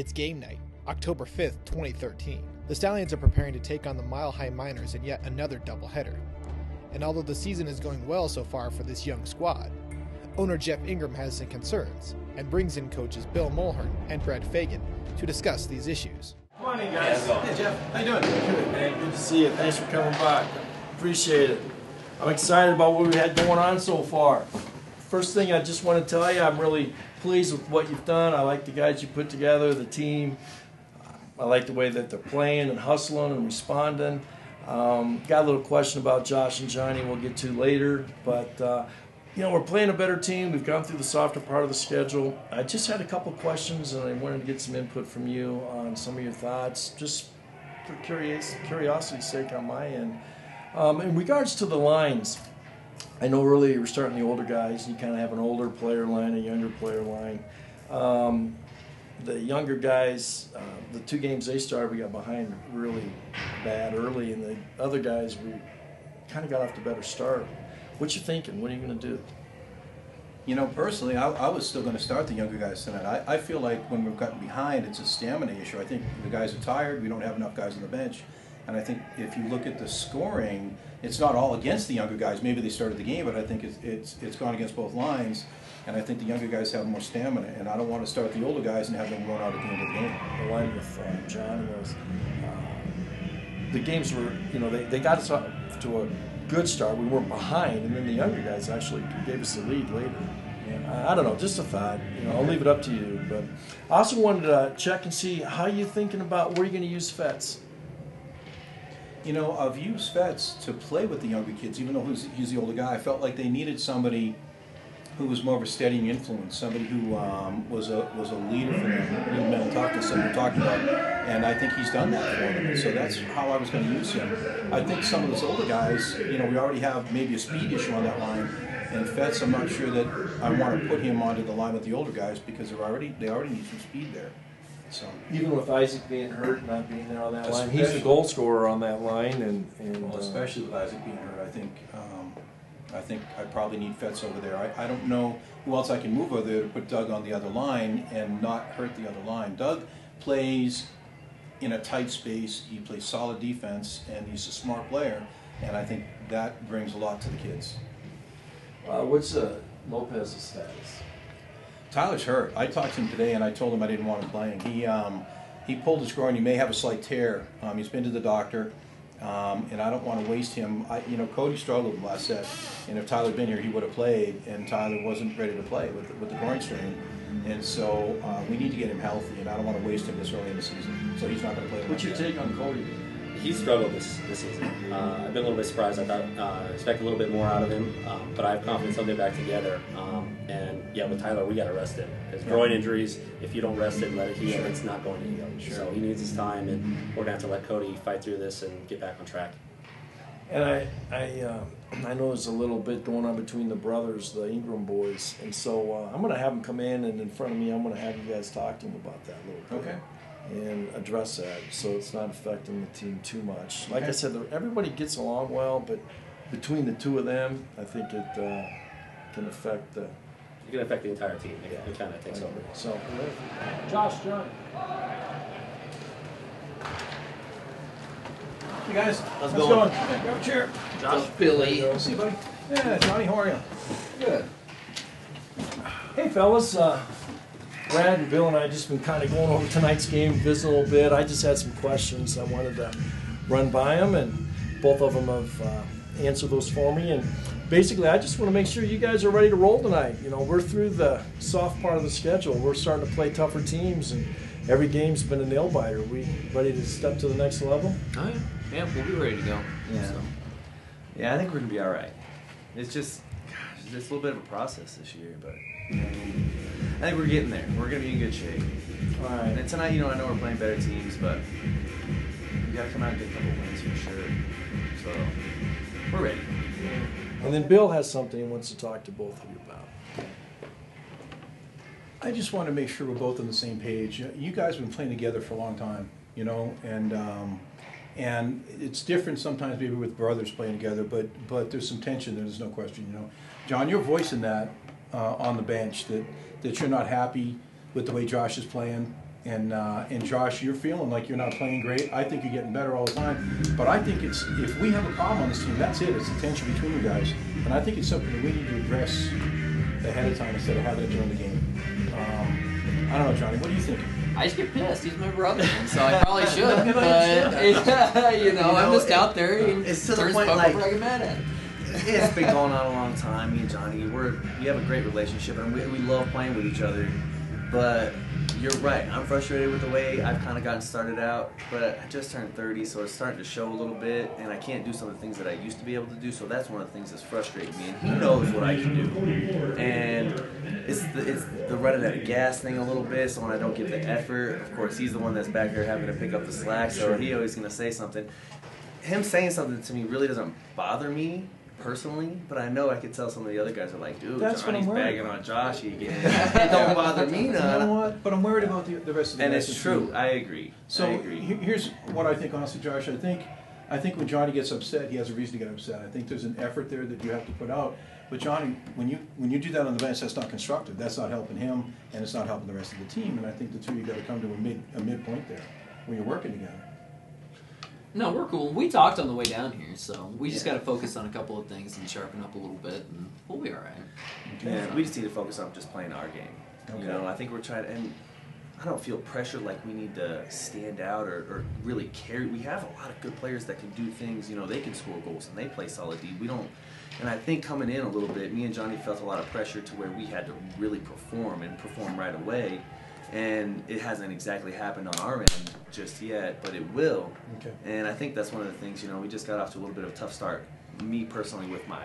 It's game night, October 5th, 2013. The Stallions are preparing to take on the Mile High Miners in yet another doubleheader. And although the season is going well so far for this young squad, owner Jeff Ingram has some concerns and brings in coaches Bill Mulhern and Brad Fagan to discuss these issues. Come on in, guys. Hey, Jeff. How you doing? Good, man. Good to see you. Thanks for coming by. Appreciate it. I'm excited about what we had going on so far. First thing I just want to tell you, I'm really pleased with what you've done. I like the guys you put together, the team. I like the way that they're playing and hustling and responding. Got a little question about Josh and Johnny we'll get to later, but you know, we're playing a better team. We've gone through the softer part of the schedule. I just had a couple questions, and I wanted to get some input from you on some of your thoughts, just for curiosity's sake on my end. In regards to the lines, I know earlier you were starting the older guys. You kind of have an older player line, a younger player line. The younger guys, the two games they started, we got behind really bad early, and the other guys, we kind of got off to a better start. What you thinking? What are you going to do? You know, personally, I was still going to start the younger guys tonight. I feel like when we've gotten behind, it's a stamina issue. I think the guys are tired. We don't have enough guys on the bench. And I think if you look at the scoring, it's not all against the younger guys. Maybe they started the game, but I think it's gone against both lines. And I think the younger guys have more stamina. And I don't want to start the older guys and have them run out at the end of the game. The line with John was, the games were, you know, they got us up to a good start. We weren't behind, and then the younger guys actually gave us the lead later. Yeah, I don't know, just a thought. You know, I'll leave it up to you. But I also wanted to check and see how you're thinking about where you're going to use Fetz. You know, I've used Fetz to play with the younger kids, even though he's the older guy. I felt like they needed somebody who was more of a steadying influence, somebody who was a leader for them, lead mental toughness, something we're talking about, and I think he's done that for them. And so that's how I was going to use him. I think some of those older guys, you know, we already have maybe a speed issue on that line, and Fetz, I'm not sure that I want to put him onto the line with the older guys because they already need some speed there. So even with Isaac being hurt, not being there on that line, he's the goal scorer on that line, and well, especially with Isaac being hurt, I think I probably need Fetz over there. I don't know who else I can move over there to put Doug on the other line and not hurt the other line. Doug plays in a tight space. He plays solid defense, and he's a smart player, and I think that brings a lot to the kids. What's Lopez's status? Tyler's hurt. I talked to him today, and I told him I didn't want him playing. He pulled his groin. He may have a slight tear. He's been to the doctor. And I don't want to waste him. You know, Cody struggled last set, and if Tyler had been here, he would have played, and Tyler wasn't ready to play with the groin strain. And so we need to get him healthy, and I don't want to waste him this early in the season. So he's not going to play. What's your take on Cody? He struggled this season. I've been a little bit surprised. I thought expect a little bit more out of him, but I have confidence he'll get back together. And yeah, with Tyler, we got to rest him. His groin injuries, if you don't rest it and let it heal, it's not going to heal. Sure. So he needs his time, and we're gonna have to let Cody fight through this and get back on track. And I know there's a little bit going on between the brothers, the Ingram boys, and so I'm gonna have them come in and front of me. I'm gonna have you guys talk to them about that a little bit. Okay. And address that so it's not affecting the team too much. Like I said, everybody gets along well, but between the two of them, I think it can affect the. It can affect the entire team. It kind of takes over. So, Josh, John. Hey guys, how's it going? Grab a chair. Josh, Billy. See you, buddy. Yeah, Johnny, how are you? Good. Hey, fellas. Brad and Bill and I have just been kind of going over tonight's game, visiting a little bit. I just had some questions I wanted to run by them, and both of them have answered those for me. And basically, I just want to make sure you guys are ready to roll tonight. You know, we're through the soft part of the schedule. We're starting to play tougher teams, and every game's been a nail-biter. Are we ready to step to the next level? Oh, yeah. Yeah, we'll be ready to go. Yeah. So. Yeah, I think we're going to be all right. It's just, it's a little bit of a process this year, but I think we're getting there. We're going to be in good shape. All right. And tonight, you know, I know we're playing better teams, but we got to come out and get a couple wins for sure. So we're ready. And then Bill has something he wants to talk to both of you about. I just want to make sure we're both on the same page. You guys have been playing together for a long time, you know, and it's different sometimes maybe with brothers playing together, but there's some tension there, there's no question, you know. John, you're voicing that on the bench, that you're not happy with the way Josh is playing, And Josh, you're feeling like you're not playing great. I think you're getting better all the time. But I think it's, if we have a problem on this team, that's it. It's the tension between you guys. And I think it's something that we need to address ahead of time instead of having it during the game. I don't know, Johnny, what do you think? I just get pissed. He's my brother, so I probably should. But you know, I'm just out there. It's to the turns point, poker like, where I get mad at him. It's been going on a long time. Me and Johnny, we have a great relationship, and we love playing with each other. But you're right. I'm frustrated with the way I've kind of gotten started out. But I just turned 30, so it's starting to show a little bit, and I can't do some of the things that I used to be able to do. So that's one of the things that's frustrating me. And he knows what I can do. And it's the running out of gas thing a little bit. So when I don't give the effort, of course, he's the one that's back there having to pick up the slack. So he always going to say something. Him saying something to me really doesn't bother me personally, but I know I could tell some of the other guys are like, dude, That's Johnny's what I'm bagging on Josh again. It don't bother me none. You know what? But I'm worried about the rest of the And guys. it's true. I agree. So I agree. here's what I think, honestly, Josh. I think when Johnny gets upset, he has a reason to get upset. I think there's an effort there that you have to put out. But Johnny, when you do that on the bench, that's not constructive. That's not helping him, and it's not helping the rest of the team. And I think the two of you got to come to a midpoint there when you're working together. No, we're cool. We talked on the way down here, so we just got to focus on a couple of things and sharpen up a little bit, and we'll be all right. Yeah, we just need to focus on just playing our game. Okay. You know, I think we're trying to, and I don't feel pressure like we need to stand out or really carry. We have a lot of good players that can do things. You know, they can score goals and they play solid D. We don't, and I think coming in a little bit, me and Johnny felt a lot of pressure to where we had to really perform and perform right away. And it hasn't exactly happened on our end just yet, but it will. Okay. And I think that's one of the things, you know, we just got off to a little bit of a tough start. Me personally with my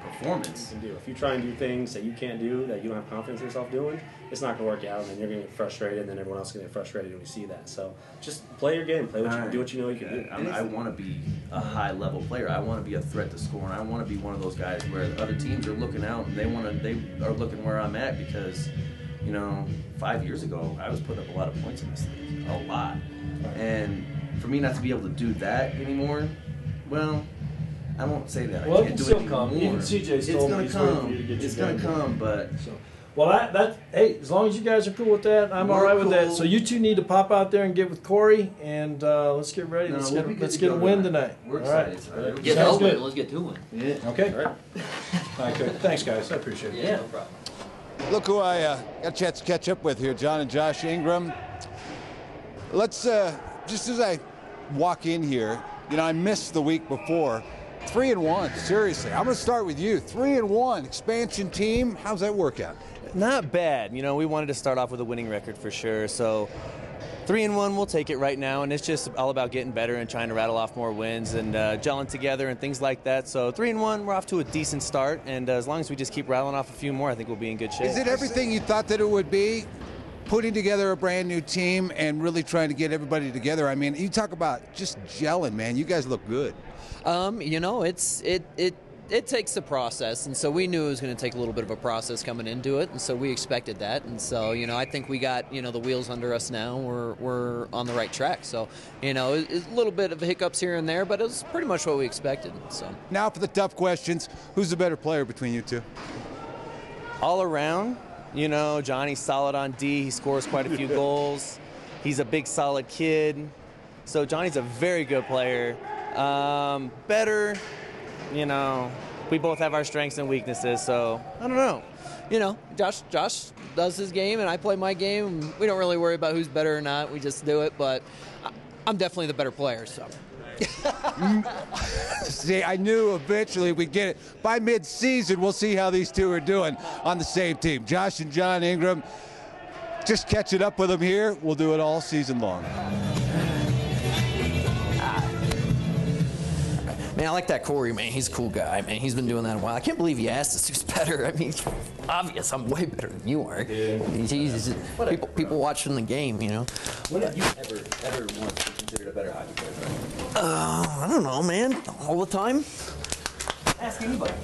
performance. You can do. If you try and do things that you can't do, that you don't have confidence in yourself doing, it's not going to work out, and then you're going to get frustrated, and then everyone else is going to get frustrated when we see that. So just play your game. Play what you can do, what you know you can do. I want to be a high-level player. I want to be a threat to score, and I want to be one of those guys where the other teams are looking out, and they are looking where I'm at because, you know, 5 years ago, I was putting up a lot of points in this league. A lot. And for me not to be able to do that anymore, well, I won't say that. Well, I can't do it anymore. Even CJ's It's told me gonna he's waiting for come. you to get It's your gonna game. come, but So, well, hey, as long as you guys are cool with that, I'm all We're right with that. cool. So you two need to pop out there and get with Corey, and let's get ready. No, let's we'll be get, good let's to get go a win tonight. tonight. We're All right. excited tonight. Get Sounds open. good. Let's get to it. yeah. Okay. All right. All right, good. Thanks, guys. I appreciate it. Yeah, no problem. Look who I got a chance to catch up with here, Jon and Josh Ingrum. Let's, just as I walk in here, you know, I missed the week before. 3-1, seriously. I'm going to start with you. 3-1, expansion team. How's that work out? Not bad. You know, we wanted to start off with a winning record for sure. So 3-1, we'll take it right now. And it's just all about getting better and trying to rattle off more wins and gelling together and things like that. So 3-1, we're off to a decent start. And as long as we just keep rattling off a few more, I think we'll be in good shape. Is it everything you thought that it would be? Putting together a brand new team and really trying to get everybody together. I mean, you talk about just gelling, man. You guys look good. You know, it takes a process, and so we knew it was going to take a little bit of a process coming into it, and so we expected that, and so, you know, I think we got, you know, the wheels under us now. We're on the right track. So, you know, it's a little bit of hiccups here and there, but it was pretty much what we expected. So Now for the tough questions. Who's the better player between you two? All around, you know, Johnny's solid on D. He scores quite a few goals. He's a big, solid kid. So Johnny's a very good player. Better, you know, we both have our strengths and weaknesses, so I don't know. you know, Josh does his game and I play my game. We don't really worry about who's better or not. We just do it. But I'm definitely the better player. So. See, I knew eventually we'd get it. By mid-season, we'll see how these two are doing on the same team. Josh and Jon Ingrum, just catching up with them here. We'll do it all season long. Man, I like that Corey, man. He's a cool guy, man. He's been doing that a while. I can't believe you asked us who's better. I mean, it's obvious I'm way better than you are. Jesus, people watching the game, you know. When have you ever once been considered a better hockey player? I don't know, man. All the time. Ask anybody.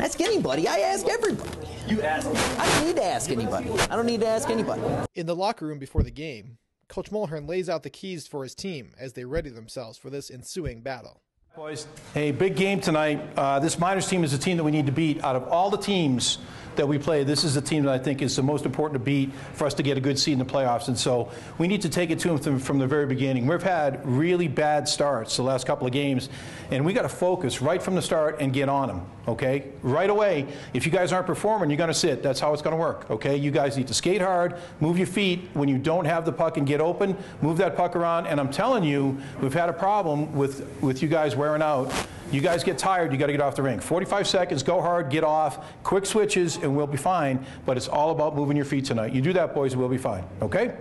Ask anybody. I ask everybody. You ask me. I don't need to ask anybody. I don't need to ask anybody. In the locker room before the game, Coach Mulhern lays out the keys for his team as they ready themselves for this ensuing battle. Boys, a big game tonight. This Miners team is a team that we need to beat. Out of all the teams that we play, this is the team that I think is the most important to beat for us to get a good seed in the playoffs. And so we need to take it to them from the very beginning. We've had really bad starts the last couple of games, and we got to focus right from the start and get on them, okay? Right away, if you guys aren't performing, you're going to sit. That's how it's going to work, okay? You guys need to skate hard, move your feet. When you don't have the puck and get open, move that puck around. And I'm telling you, we've had a problem with you guys wearing out. You guys get tired, you got to get off the rink. 45 seconds, go hard, get off, quick switches, and we'll be fine. But it's all about moving your feet tonight. You do that, boys, and we'll be fine, okay?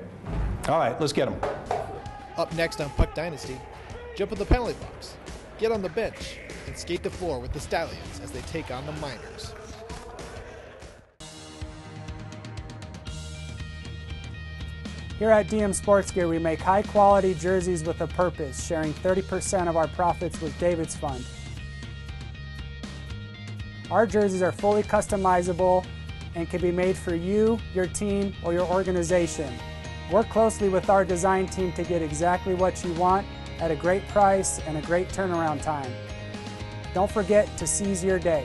All right, let's get them. Up next on Puck Dynasty, jump in the penalty box, get on the bench, and skate the floor with the Stallions as they take on the Miners. Here at DM Sports Gear, we make high-quality jerseys with a purpose, sharing 30% of our profits with David's Fund. Our jerseys are fully customizable and can be made for you, your team, or your organization. Work closely with our design team to get exactly what you want at a great price and a great turnaround time. Don't forget to seize your day.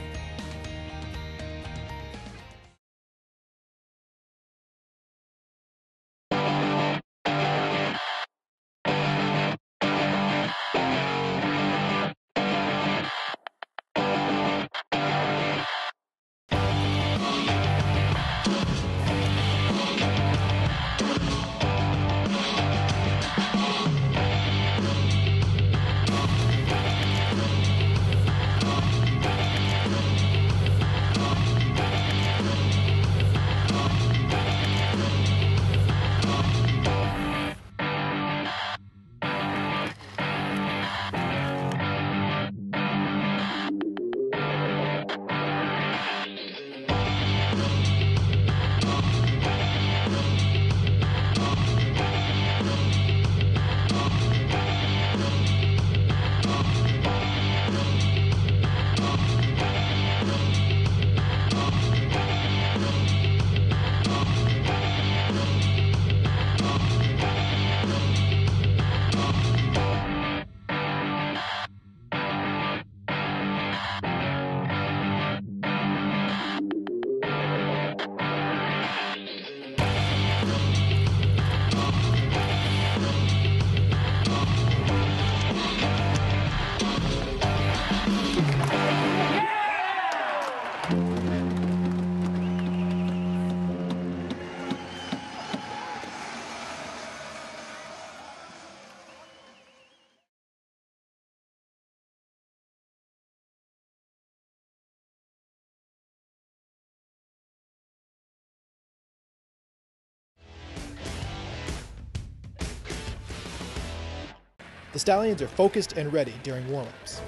The Stallions are focused and ready during warm-ups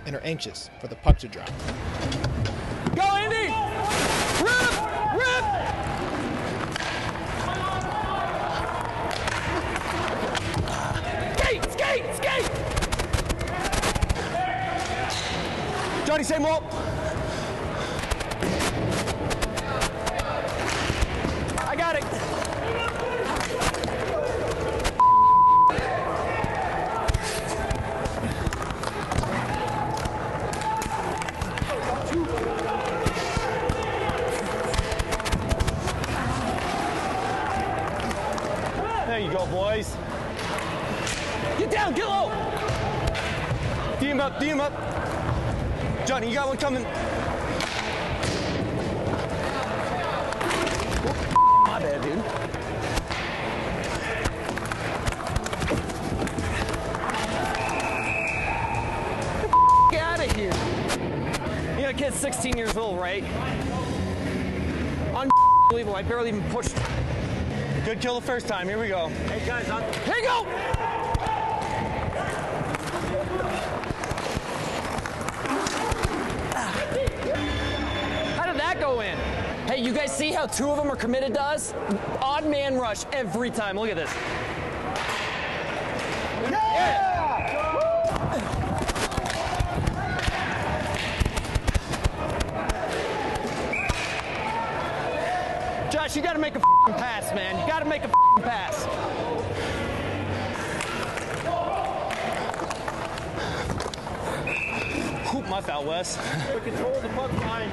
and are anxious for the puck to drop. Go, Andy! Rip! Rip! Skate! Skate! Skate! Johnny, same wall. I got it. There you go, boys. Get down, get low. D him up, D him up. Johnny, you got one coming. My bad, dude. Get out of here. You know, kid's 16 years old, right? Unbelievable. I barely even pushed. Good kill the first time. Here we go. Hey, guys, here you go! How did that go in? Hey, you guys see how two of them are committed to us? Odd man rush every time. Look at this. Yeah! Josh, you gotta make a pass, man. You gotta make a pass. My foul, Wes. We control the puck line.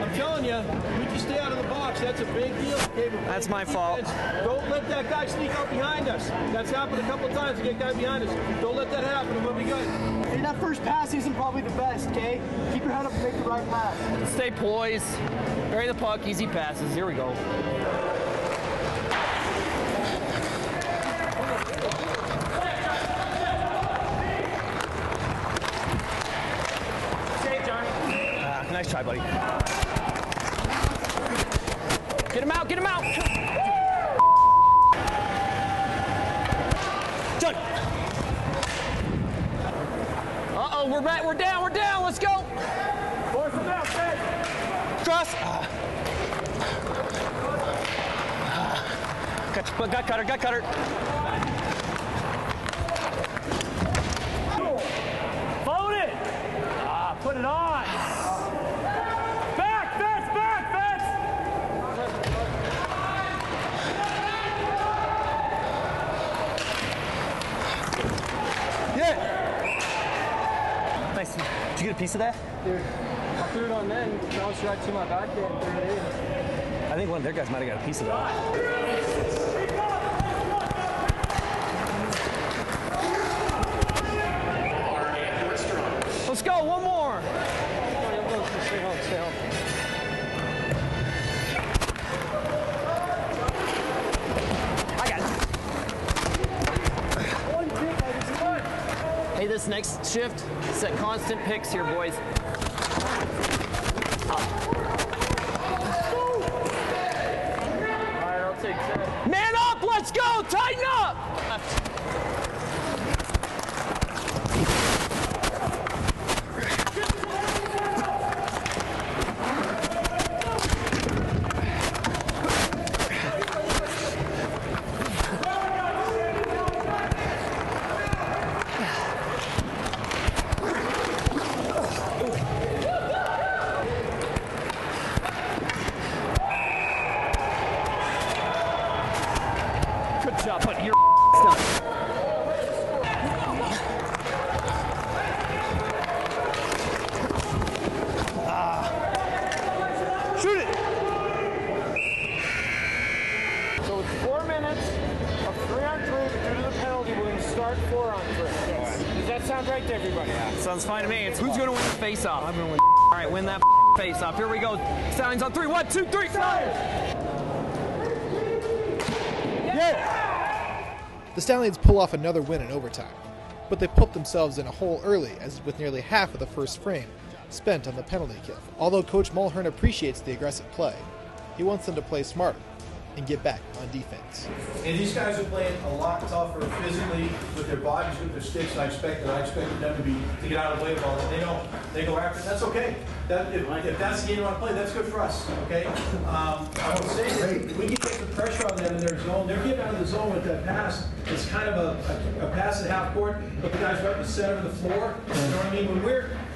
I'm telling you, we just stay out of the box. That's a big deal. Okay, That's my fault. Don't let that guy sneak out behind us. That's happened a couple of times to get guy behind us. Don't let that happen, and we'll be good. Hey, that first pass isn't probably the best, okay? Keep your head up and make the right pass. Stay poised. Bury the puck. Easy passes. Here we go. Nice try, buddy. Get him out, get him out! Done. Uh-oh, we're back, we're down, let's go! Boys, from now, stay. Cross! Got cutter. Phone it! Put it on! Nice. Did you get a piece of that? Dude, I threw it on then, bounced right to my backhand and threw it in. I think one of their guys might have got a piece of that. Let's go, one more. Stay home. I got it. Hey, this next shift, set constant picks here, boys. All right, I'll take 10. Man up, let's go, tighten up. Good job, but you're done. Shoot it! So it's 4 minutes of 3-on-3, but due to the penalty, we're going to start 4-on-3. Does that sound right to everybody? Sounds fine to me. It's who's going to win the face-off? I'm going to win. All right, win that face-off. Here we go. Stallions on 3. 1, 2, 3. The Stallions pull off another win in overtime, but they put themselves in a hole early, as with nearly half of the first frame spent on the penalty kill. Although Coach Mulhern appreciates the aggressive play, he wants them to play smarter and get back on defense. And these guys are playing a lot tougher physically with their bodies, with their sticks, and I expected them to get out of the way of all that. They go after it. That's okay. If that's the game you want to play, that's good for us. Okay. I would say that we can take the pressure on them in their zone. They're getting out of the zone with that pass. It's kind of a pass at half court, but the guys right in the center of the floor. You know what I mean?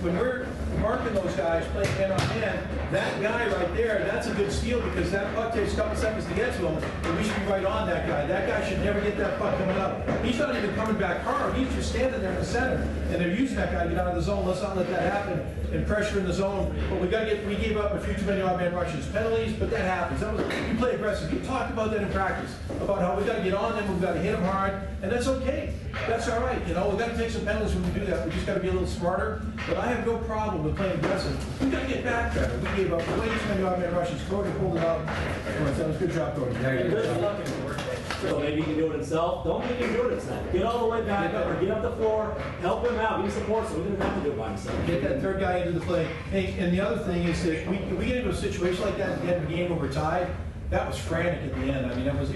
When we're marking those guys, playing hand on hand, that guy right there, that's a good steal because that puck takes a couple seconds to get to him, and we should be right on that guy. That guy should never get that puck coming up. He's not even coming back hard. He's just standing there in the center, and they're using that guy to get out of the zone. Let's not let that happen and pressure in the zone. But we gave up a few too many odd man rushes, penalties, but that happens. We play aggressive. We talked about that in practice, about how we got to get on them, we've got to hit them hard, and that's okay. That's all right. You know, we've got to take some penalties when we do that. We just got to be a little smarter. But I have no problem with playing aggressive. We've got to get back better. We gave up way too many odd man rushes. Cody pulled it out. That was a good job, Cody. So maybe he can do it himself. Don't make him do it himself. Get all the way back up or get up the floor, help him out, give him support so he doesn't have to do it by himself. Get that third guy into the play. Hey, and the other thing is that we get into a situation like that at the end of the game when we're tied. That was frantic at the end. I mean, it was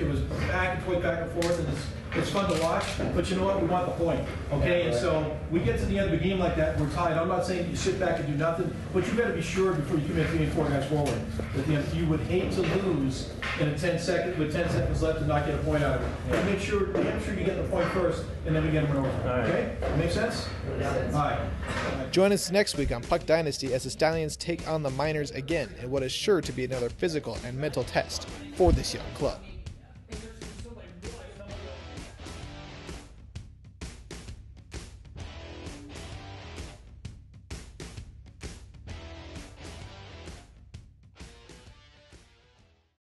back and forth, and it's fun to watch. But you know what? We want the point, okay? And so we get to the end of a game like that, we're tied. I'm not saying you sit back and do nothing, but you better be sure before you commit 3 and 4 guys forward that you would hate to lose in a 10 seconds left and not get a point out of it. Yeah. Make sure you get the point first, and then we get them in overtime. Right. Okay? Make sense? Yeah. All right. Join us next week on Puck Dynasty as the Stallions take on the Miners again in what is sure to be another physical and mental test for this young club.